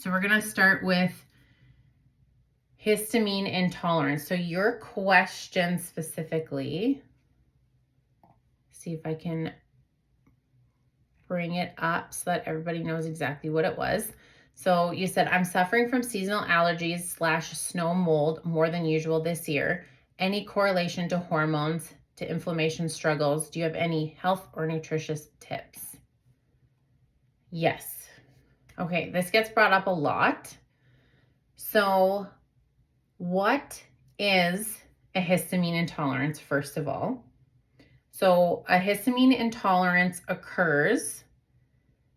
So we're going to start with histamine intolerance. So your question specifically, see if I can bring it up so that everybody knows exactly what it was. So you said, I'm suffering from seasonal allergies / snow mold more than usual this year. Any correlation to hormones, to inflammation struggles? Do you have any health or nutritious tips? Yes. Okay, this gets brought up a lot. So what is a histamine intolerance, first of all? So a histamine intolerance occurs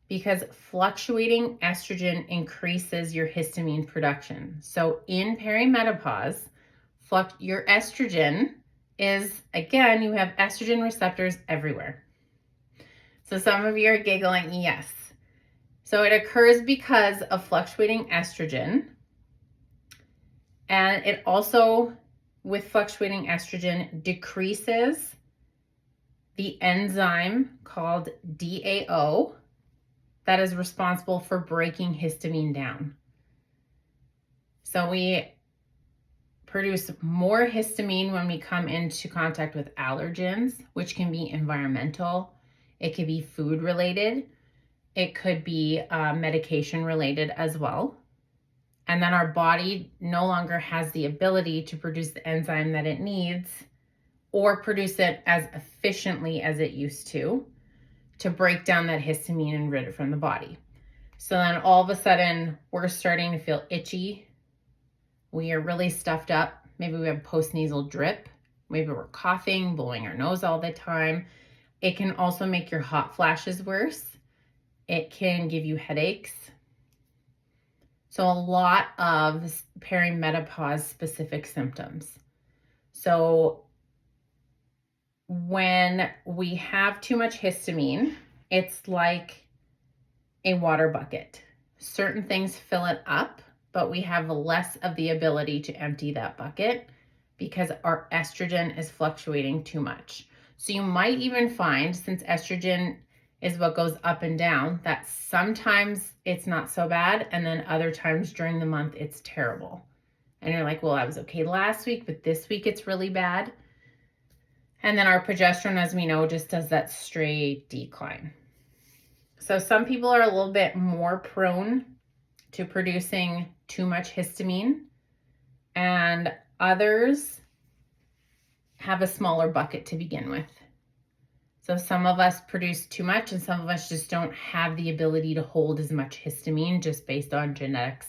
because fluctuating estrogen increases your histamine production. So in perimenopause, your estrogen is, again, you have estrogen receptors everywhere. So some of you are giggling, yes. So it occurs because of fluctuating estrogen. And it also, with fluctuating estrogen, decreases the enzyme called DAO that is responsible for breaking histamine down. So we produce more histamine when we come into contact with allergens, which can be environmental, it could be food related, it could be medication related as well. And then our body no longer has the ability to produce the enzyme that it needs or produce it as efficiently as it used to break down that histamine and rid it from the body. So then all of a sudden we're starting to feel itchy. We are really stuffed up. Maybe we have postnasal drip. Maybe we're coughing, blowing our nose all the time. It can also make your hot flashes worse. It can give you headaches. So a lot of perimenopause specific symptoms. So when we have too much histamine, it's like a water bucket. Certain things fill it up, but we have less of the ability to empty that bucket because our estrogen is fluctuating too much. So you might even find, since estrogen is what goes up and down, that sometimes it's not so bad, and then other times during the month it's terrible. And you're like, well, I was okay last week, but this week it's really bad. And then our progesterone, as we know, just does that straight decline. So some people are a little bit more prone to producing too much histamine, and others have a smaller bucket to begin with. So some of us produce too much, and some of us just don't have the ability to hold as much histamine just based on genetics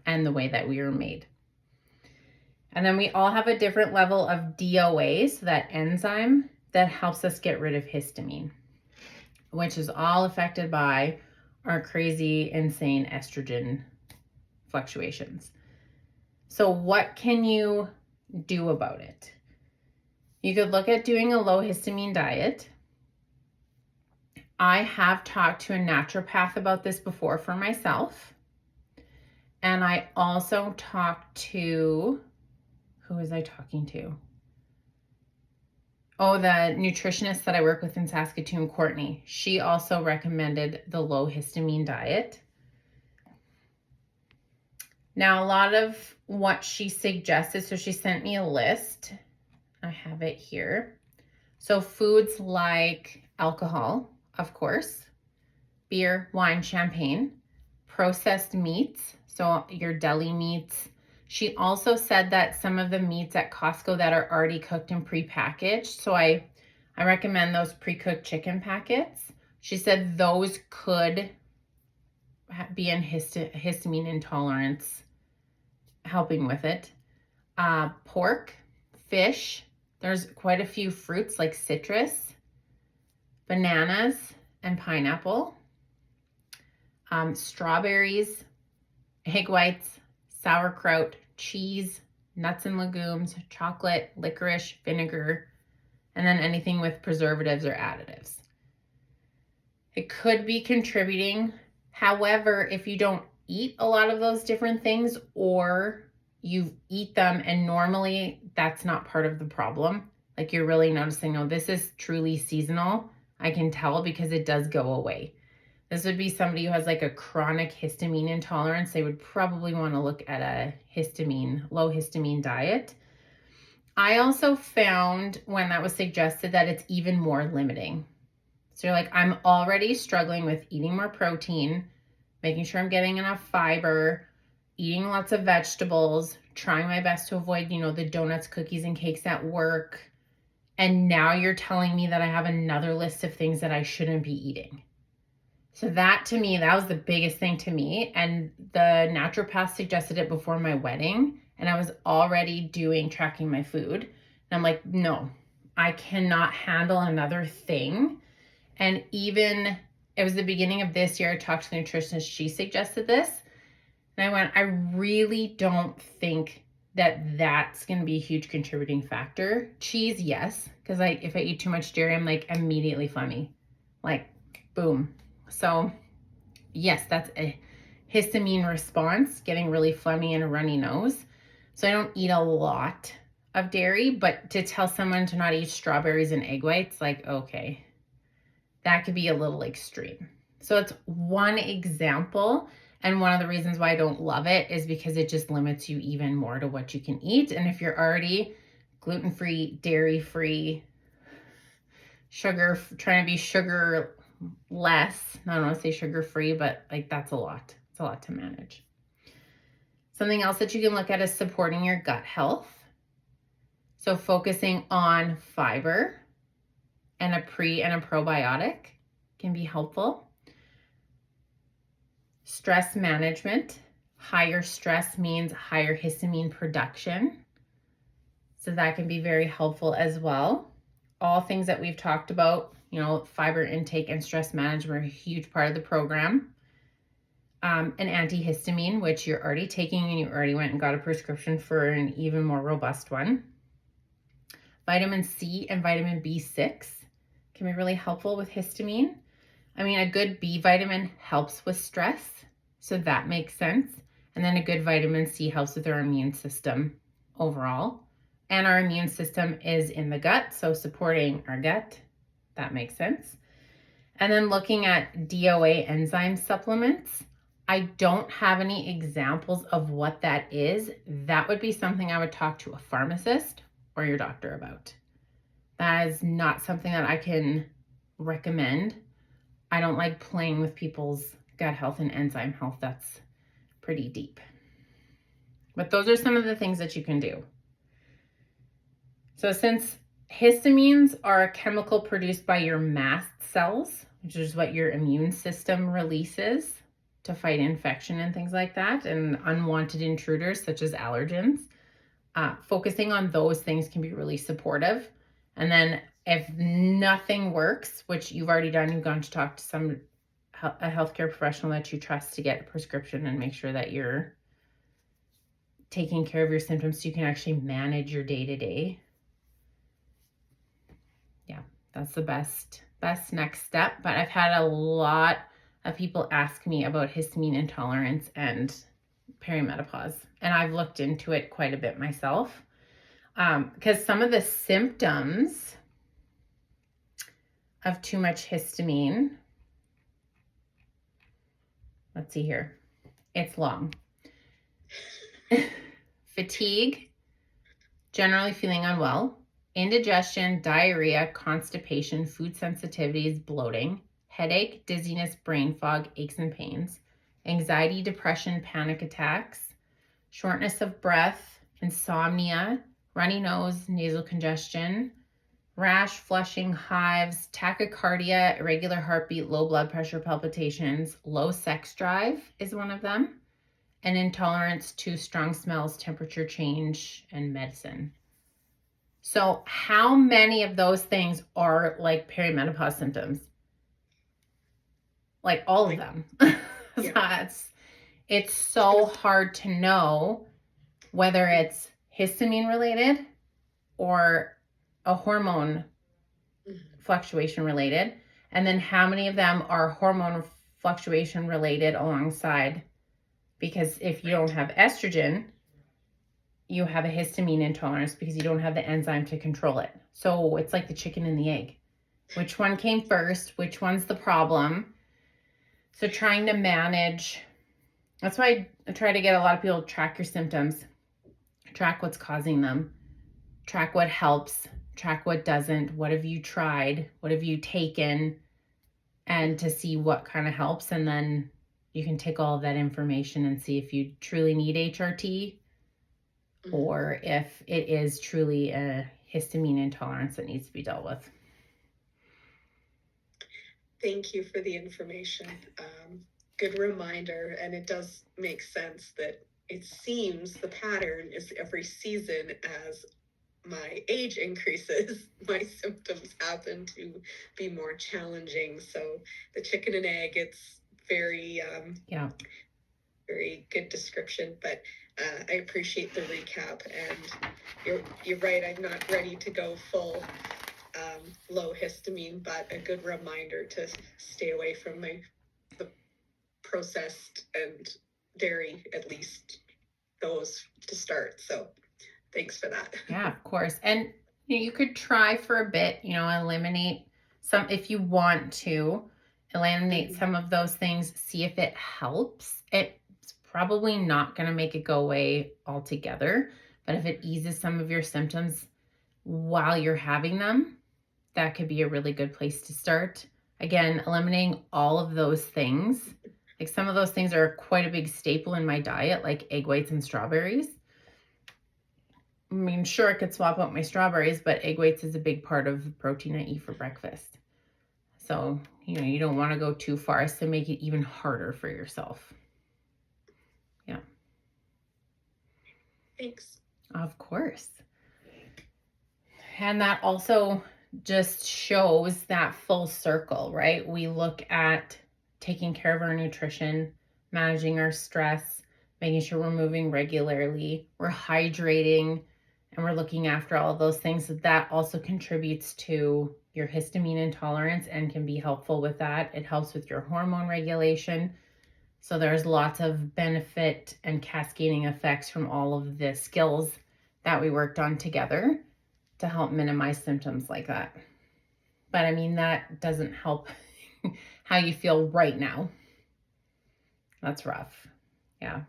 and the way that we were made. And then we all have a different level of DOA, so that enzyme that helps us get rid of histamine, which is all affected by our crazy, insane estrogen fluctuations. So what can you do about it? You could look at doing a low histamine diet. I have talked to a naturopath about this before for myself. And I also talked to, who was I talking to? Oh, the nutritionist that I work with in Saskatoon, Courtney. She also recommended the low histamine diet. Now, a lot of what she suggested, so she sent me a list. I have it here. So foods like alcohol, of course, beer, wine, champagne, processed meats, so your deli meats. She also said that some of the meats at Costco that are already cooked and prepackaged, so I recommend those pre-cooked chicken packets. She said those could be in histamine intolerance, helping with it. Pork, fish, there's quite a few fruits like citrus, bananas, and pineapple. Strawberries, egg whites, sauerkraut, cheese, nuts and legumes, chocolate, licorice, vinegar, and then anything with preservatives or additives. It could be contributing. However, if you don't eat a lot of those different things, or you eat them and normally that's not part of the problem, like you're really noticing, oh, this is truly seasonal, I can tell because it does go away. This would be somebody who has like a chronic histamine intolerance. They would probably want to look at a low histamine diet. I also found when that was suggested that it's even more limiting. So you're like, I'm already struggling with eating more protein, making sure I'm getting enough fiber, eating lots of vegetables, trying my best to avoid, the donuts, cookies, and cakes at work. And now you're telling me that I have another list of things that I shouldn't be eating. So that to me, that was the biggest thing to me. And the naturopath suggested it before my wedding. And I was already tracking my food. And I'm like, no, I cannot handle another thing. And even, it was the beginning of this year, I talked to the nutritionist, she suggested this. And I went, I really don't think that that's going to be a huge contributing factor. Cheese, yes. Because if I eat too much dairy, I'm like immediately phlegmy. Like, boom. So yes, that's a histamine response, getting really phlegmy and a runny nose. So I don't eat a lot of dairy, but to tell someone to not eat strawberries and egg whites, like, okay, that could be a little extreme. So it's one example. And one of the reasons why I don't love it is because it just limits you even more to what you can eat. And if you're already gluten-free, dairy-free, trying to be sugar less, I don't want to say sugar-free, but like that's a lot. It's a lot to manage. Something else that you can look at is supporting your gut health. So focusing on fiber and a pre and a probiotic can be helpful. Stress management. Higher stress means higher histamine production. So that can be very helpful as well. All things that we've talked about, fiber intake and stress management are a huge part of the program. An antihistamine, which you're already taking and you already went and got a prescription for an even more robust one. Vitamin C and vitamin B6 can be really helpful with histamine. I mean, a good B vitamin helps with stress, so that makes sense. And then a good vitamin C helps with our immune system overall. And our immune system is in the gut, so supporting our gut, that makes sense. And then looking at DOA enzyme supplements. I don't have any examples of what that is. That would be something I would talk to a pharmacist or your doctor about. That is not something that I can recommend. I don't like playing with people's gut health and enzyme health. That's pretty deep. But those are some of the things that you can do. So since histamines are a chemical produced by your mast cells, which is what your immune system releases to fight infection and things like that, and unwanted intruders such as allergens, focusing on those things can be really supportive. And then if nothing works, which you've already done, you've gone to talk to a healthcare professional that you trust to get a prescription and make sure that you're taking care of your symptoms so you can actually manage your day-to-day. Yeah, that's the best next step. But I've had a lot of people ask me about histamine intolerance and perimenopause, and I've looked into it quite a bit myself, because some of the symptoms of too much histamine, let's see here, it's long. Fatigue, generally feeling unwell, indigestion, diarrhea, constipation, food sensitivities, bloating, headache, dizziness, brain fog, aches and pains, anxiety, depression, panic attacks, shortness of breath, insomnia, runny nose, nasal congestion, rash, flushing, hives, tachycardia, irregular heartbeat, low blood pressure, palpitations, low sex drive is one of them, and intolerance to strong smells, temperature change, and medicine. So how many of those things are like perimenopause symptoms? Like all of them. Yeah. It's so hard to know whether it's histamine related or a hormone fluctuation related, and then how many of them are hormone fluctuation related alongside, because if you don't have estrogen, you have a histamine intolerance because you don't have the enzyme to control it. So it's like the chicken and the egg. Which one came first? Which one's the problem? So trying to manage, that's why I try to get a lot of people to track your symptoms, track what's causing them, track what helps, track what doesn't, what have you tried, what have you taken, and to see what kind of helps. And then you can take all of that information and see if you truly need HRT or if it is truly a histamine intolerance that needs to be dealt with. Thank you for the information. Good reminder. And it does make sense that it seems the pattern is every season as my age increases, my symptoms happen to be more challenging. So the chicken and egg, it's very, very good description, but I appreciate the recap. And you're right, I'm not ready to go full low histamine, but a good reminder to stay away from the processed and dairy, at least those to start. So thanks for that. Yeah, of course. And you could try for a bit, eliminate some, if you want to eliminate some of those things, see if it helps. It's probably not going to make it go away altogether, but if it eases some of your symptoms while you're having them, that could be a really good place to start. Again, eliminating all of those things. Like some of those things are quite a big staple in my diet, like egg whites and strawberries. I mean, sure, I could swap out my strawberries, but egg whites is a big part of the protein I eat for breakfast. So, you don't want to go too far as to make it even harder for yourself. Yeah. Thanks. Of course. And that also just shows that full circle, right? We look at taking care of our nutrition, managing our stress, making sure we're moving regularly, we're hydrating, and we're looking after all of those things. That also contributes to your histamine intolerance and can be helpful with that. It helps with your hormone regulation. So there's lots of benefit and cascading effects from all of the skills that we worked on together to help minimize symptoms like that. But I mean, that doesn't help how you feel right now. That's rough. Yeah.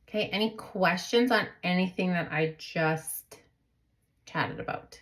Okay, any questions on anything that I just chatted about?